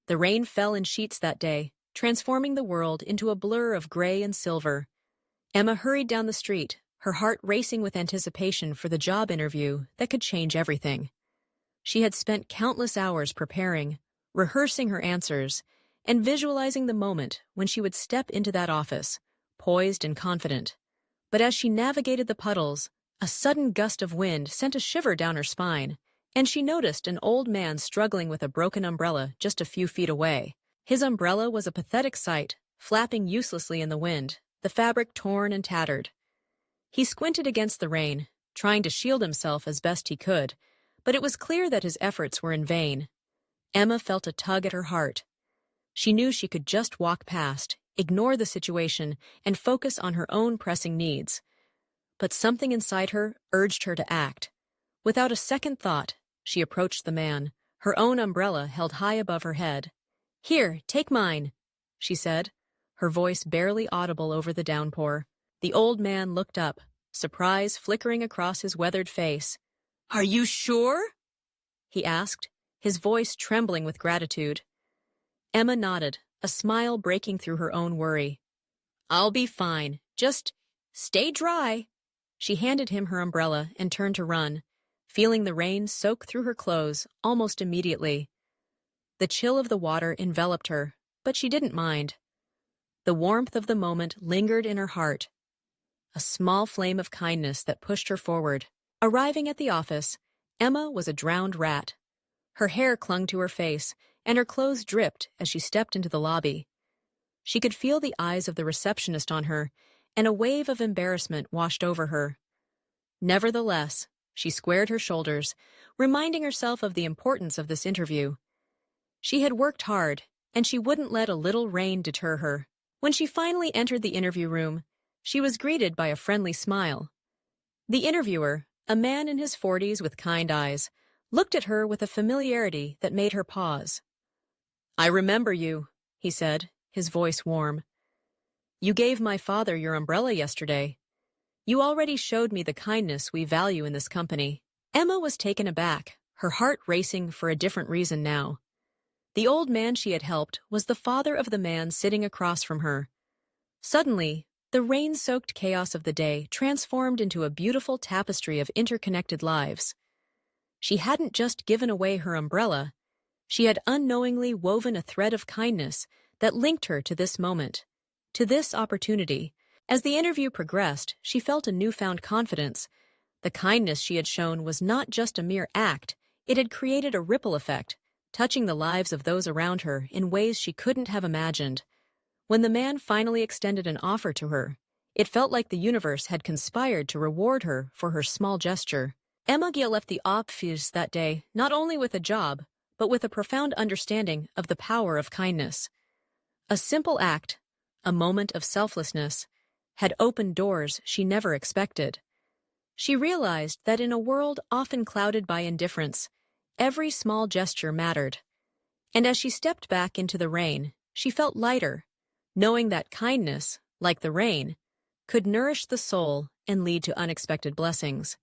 The rain fell in sheets that day, transforming the world into a blur of gray and silver. Emma hurried down the street, her heart racing with anticipation for the job interview that could change everything. She had spent countless hours preparing, rehearsing her answers, and visualizing the moment when she would step into that office, poised and confident. But as she navigated the puddles, a sudden gust of wind sent a shiver down her spine, and she noticed an old man struggling with a broken umbrella just a few feet away. His umbrella was a pathetic sight, flapping uselessly in the wind, the fabric torn and tattered. He squinted against the rain, trying to shield himself as best he could, but it was clear that his efforts were in vain. Emma felt a tug at her heart. She knew she could just walk past, ignore the situation, and focus on her own pressing needs. But something inside her urged her to act. Without a second thought, she approached the man, her own umbrella held high above her head. "Here, take mine," she said, her voice barely audible over the downpour. The old man looked up, surprise flickering across his weathered face. "Are you sure?" he asked, his voice trembling with gratitude. Emma nodded, a smile breaking through her own worry. "I'll be fine. Just stay dry." She handed him her umbrella and turned to run, feeling the rain soak through her clothes almost immediately. The chill of the water enveloped her, but she didn't mind. The warmth of the moment lingered in her heart, a small flame of kindness that pushed her forward. Arriving at the office, Emma was a drowned rat. Her hair clung to her face, and her clothes dripped as she stepped into the lobby. She could feel the eyes of the receptionist on her, and a wave of embarrassment washed over her. Nevertheless, she squared her shoulders, reminding herself of the importance of this interview. She had worked hard, and she wouldn't let a little rain deter her. When she finally entered the interview room, she was greeted by a friendly smile. The interviewer, a man in his 40s with kind eyes, looked at her with a familiarity that made her pause. "I remember you," he said, his voice warm. "You gave my father your umbrella yesterday. You already showed me the kindness we value in this company." Emma was taken aback, her heart racing for a different reason now. The old man she had helped was the father of the man sitting across from her. Suddenly, the rain-soaked chaos of the day transformed into a beautiful tapestry of interconnected lives. She hadn't just given away her umbrella, she had unknowingly woven a thread of kindness that linked her to this moment, to this opportunity. As the interview progressed, she felt a newfound confidence. The kindness she had shown was not just a mere act, it had created a ripple effect, touching the lives of those around her in ways she couldn't have imagined. When the man finally extended an offer to her, it felt like the universe had conspired to reward her for her small gesture. Emma Gill left the office that day not only with a job, but with a profound understanding of the power of kindness. A simple act, a moment of selflessness, had opened doors she never expected. She realized that in a world often clouded by indifference, every small gesture mattered. And as she stepped back into the rain, she felt lighter, knowing that kindness, like the rain, could nourish the soul and lead to unexpected blessings.